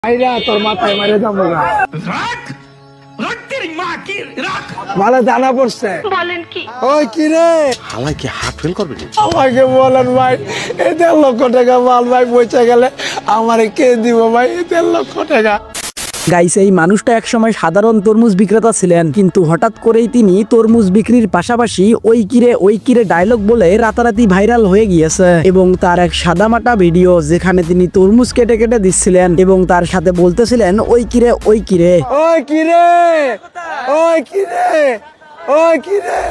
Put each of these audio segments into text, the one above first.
তোর মাথায় মারে যাবো না ভালো জানা পড়ছে বলেন কি ওই কি রে হালাই কি হাত ফেল করবে আমাকে বলেন ভাই এই 1.5 লক্ষ টাকা মাল ভাই পৌঁছে গেলে আমারে কে দিব ভাই এই 1.5 লক্ষ টাকা। গাইস, এই মানুষটা একসময় সাধারণ তরমুজ বিক্রেতা ছিলেন, কিন্তু হঠাৎ করেই তিনি তরমুজ বিক্রির পাশাপাশি ওই কিরে ডায়লগ বলে রাতারাতি ভাইরাল হয়ে গিয়েছে। এবং তার এক সাদামাটা ভিডিও যেখানে তিনি তরমুজ কেটে কেটে দিচ্ছিলেন এবং তার সাথে বলতেছিলেন ওই কিরে ওই কিরে ওই কিরে।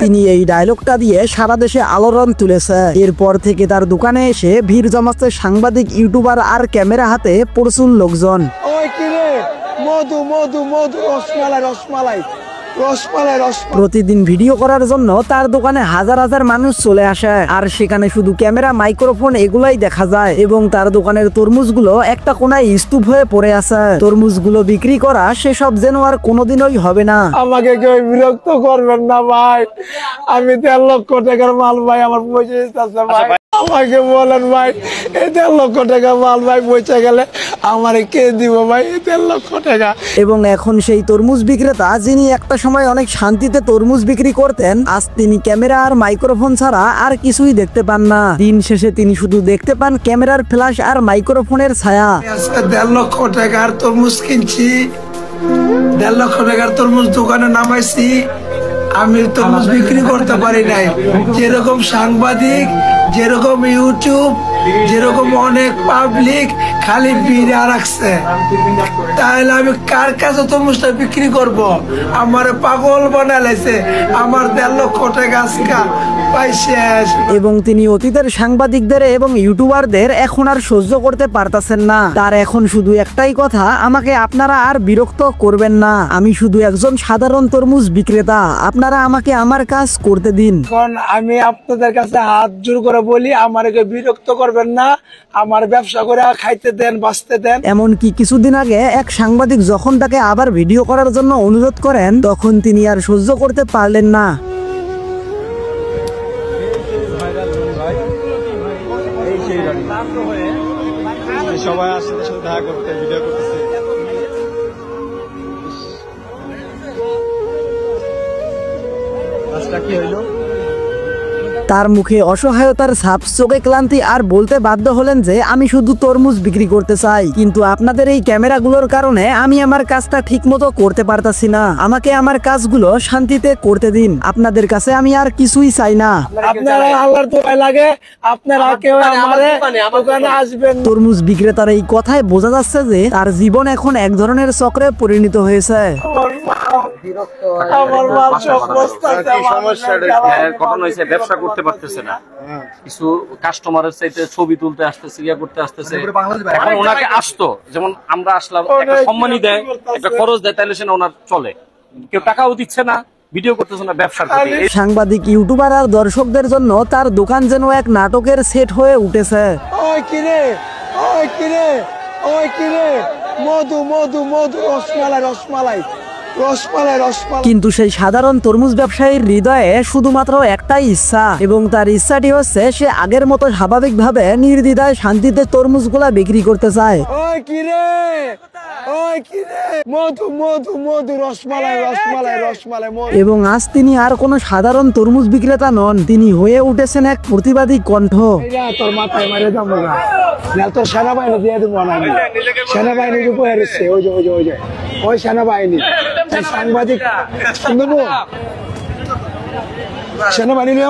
তিনি এই ডায়লগটা দিয়ে সারা দেশে আলোড়ন তুলেছে। এরপর থেকে তার দোকানে এসে ভিড় জমাচ্ছে সাংবাদিক, ইউটিউবার আর ক্যামেরা হাতে প্রচুর লোকজন। ওই কিরে মধু মধু মধু রসমালাই রসমালাই প্রতিদিন ভিডিও করার জন্য তার দোকানে হাজার হাজার মানুষ চলে আসে, আর সেখানে শুধু ক্যামেরা, মাইক্রোফোন এগুলাই দেখা যায়। এবং তার দোকানের তরমুজগুলো একটা কোনায় স্তূপ হয়ে পড়ে আছে। তরমুজগুলো বিক্রি করা সেসব যেন আর কোনোদিনই হবে না। আমাকে কেউ বিরক্ত করবেন না ভাই, আমি 1.5 লক্ষ টাকার মাল ভাই আমার পৌঁছে দিতেছে ভাই। আমাকে বলেন ভাই এই 1.5 লক্ষ টাকা মাল ভাই পৌঁছে গেলে আমারে কে দিব ভাই এই 1.5 লক্ষ টাকা। এবং এখন সেই তরমুজ বিক্রেতা যিনি একটা সময় অনেক শান্তিতে তরমুজ বিক্রি করতেন, আজ তিনি ক্যামেরা আর মাইক্রোফোন ছাড়া আর কিছুই দেখতে পান না। দিন শেষে তিনি শুধু দেখতে পান ক্যামেরার ফ্ল্যাশ আর মাইক্রোফোনের ছায়া। আজকে 1.5 লক্ষ টাকার তরমুজ কিনছি, 1.5 লক্ষ টাকার তরমুজ দোকানে নামাইছি, আমি তরমুজ বিক্রি করতে পারি নাই। যেরকম সাংবাদিক, যেরকম ইউটিউব, যেরকম অনেক পাবলিক খালি বিড়া রাখছে, তাহলে আমি কার কাছে তরমুজটা বিক্রি করব? আমার পাগল বানাইছে, আমার 1.5 লক্ষ টাকা আজকে পাইছে। এবং তিনি অতীতের সাংবাদিকদের এবং ইউটিউবারদের এখন আর সহ্য করতে পারতেছেন না। তার এখন শুধু একটাই কথা, আমাকে আপনারা আর বিরক্ত করবেন না, আমি শুধু একজন সাধারণ তরমুজ বিক্রেতা, আপনারা আমাকে আমার কাজ করতে দিন। এখন আমি আপনাদের কাছে হাত জোর করে বলি, আমাকে বিরক্ত করবেন না, আমার ব্যবসা করে খাইতে দেন, বাঁচতে দেন। এমনকি কিছুদিন আগে এক সাংবাদিক যখন তাকে আবার ভিডিও করার জন্য অনুরোধ করেন, তখন তিনি আর সহ্য করতে পারলেন না। সবাই আসছে দেখা করতে, ভিডিও করতেছে। আজটা কি হইলো? তার মুখে অসহায়তার ছাপ, চোখে ক্লান্তি, আর বলতে বাধ্য হলেন যে আমি শুধু তরমুজ বিক্রি করতে চাই, কিন্তু আপনাদের এই ক্যামেরাগুলোর কারণে আমি আমার কাজটা ঠিক মতো করতে পারতাছি না, আমাকে আমার কাজগুলো শান্তিতে করতে দিন, আপনাদের কাছে আমি আর কিছুই চাই না। আপনারা আল্লাহর দোয়ায় লাগে, আপনারা কেউ আমাদের দোকানে আসবেন। তরমুজ বিক্রেতার এই কথায় বোঝা যাচ্ছে যে তার জীবন এখন এক ধরনের চক্রে পরিণত হয়েছে। আমার মাল সব বস্তাতে ঘটনা হয়েছে, ব্যবসা করতে পারতেছে না, কিছু কাস্টমারের চাইতে ছবি তুলতে আসতেছে, ইয়া করতে আসতেছে। এখন ওনাকে আসতো, যেমন আমরা আসলাম, একটা সম্মানই দেয়, একটা খরচ দেয়, তাইলে সে ওনার চলে। কেউ টাকাও দিচ্ছে না, ভিডিও করতেছে না, ব্যবসার প্রতি। সাংবাদিক, ইউটিউবার আর দর্শকদের জন্য তার দোকান যেন এক নাটকের সেট হয়ে উঠেছে। ওই কিরে ওই কিরে ওই কিরে মধু মধু মধু রসমালাই রসমালাই রসমালাই রসমালাই। কিন্তু সেই সাধারণ তরমুজ ব্যবসায়ীর হৃদয়ে শুধুমাত্র একটাই ইচ্ছা, এবং তার ইচ্ছাটি হচ্ছে সে আগের মতো স্বাভাবিকভাবে নির্দ্বিধায় শান্তিতে তরমুজগুলা বিক্রি করতে চায়। ওই কিরে ওই কিরে মধু মধু মধু রসমালাই রসমালাই রসমালাই। এবং আজ তিনি আর কোনো সাধারণ তরমুজ বিক্রেতা নন, তিনি হয়ে উঠেছেন এক প্রতিবাদী কণ্ঠ। তোর মাথায় মারে যাবো না, তোর সেনাবাহিনী দিয়ে দেবো না, সেনাবাহিনী উপরে এসছে, ওই যে ওই যে ওই যে ওই সেনাবাহিনী সাংবাদিক সেনাবাহিনী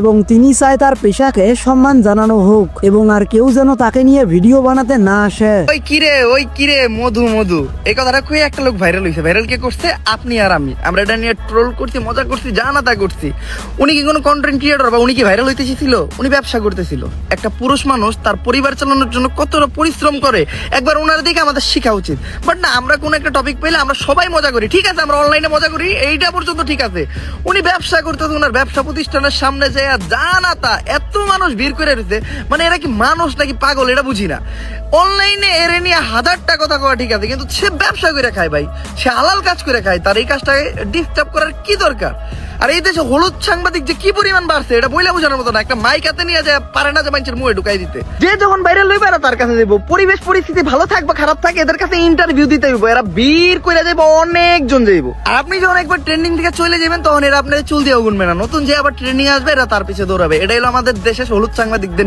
এবং তিনি চায় তার পেশাকে সম্মান জানানো হোক এবং আর কেউ যেন তাকে নিয়ে ভিডিও বানাতে না আসে। ওই কিরে মধু মধু, এই কথাটা কয়ে একটা লোক ভাইরাল হয়েছে। ভাইরাল কে করছে? আপনি আর আমি। আমরা এটা নিয়ে ট্রোল করছি, মজা করছি, যা না তা করছি। উনি কি কোনো কন্টেন্ট ক্রিয়েটর বা উনি কি ভাইরাল হইতে ছিল? উনি ব্যবসা করতেছিল। একটা পুরুষ মানুষ তার পরিবার চালানোর জন্য কতটা পরিশ্রম করে একবার ওনার দিকে আমাদের শেখা উচিত। বাট না, আমরা কোন একটা টপিক পেলে আমরা সবাই মজা করি, ঠিক আছে, আমরা অনলাইনে মজা করি, এইটা পর্যন্ত ঠিক আছে। উনি ব্যবসা করতেছে, ওনার ব্যবসা প্রতিষ্ঠানের সামনে যায় যা না তা এত মানুষ ভিড় করে রয়েছে, মানে এরা কি মানুষ নাকি পাগল, এটা বুঝি না। অনলাইনে এর নিয়ে 1000টা কথা কওয়া ঠিক আছে, কিন্তু সে ব্যবসা করে খায় ভাই, সে হালাল কাজ করে খায়, তার এই কাজটাকে ডিস্টার্ব করার কি দরকার? আর এই দেশে হলুদ সাংবাদিক যে কি পরিমাণ বাড়ছে এটা বইলা বোঝানোর মতো না। একটা মাইক হাতে নিয়ে যায় পারে না যে মানুষের মুখে ঢুকাই দিতে। যে যখন ভাইরাল হইবে এরা তার কাছে যাবো, পরিবেশ পরিস্থিতি ভালো থাকবে খারাপ থাকে এদের কাছে ইন্টারভিউ দিতে হইব, এরা বীর করে যাইবো, অনেকজন যাইবো। আর আপনি যখন একবার ট্রেন্ডিং থেকে চলে যাবেন তখন এরা আপনার চুল দিয়ে গুনবে না, নতুন যে আবার ট্রেন্ডিং আসবে এরা তার পিছে দৌড়াবে। এটা হলো আমাদের দেশের হলুদ সাংবাদিকদের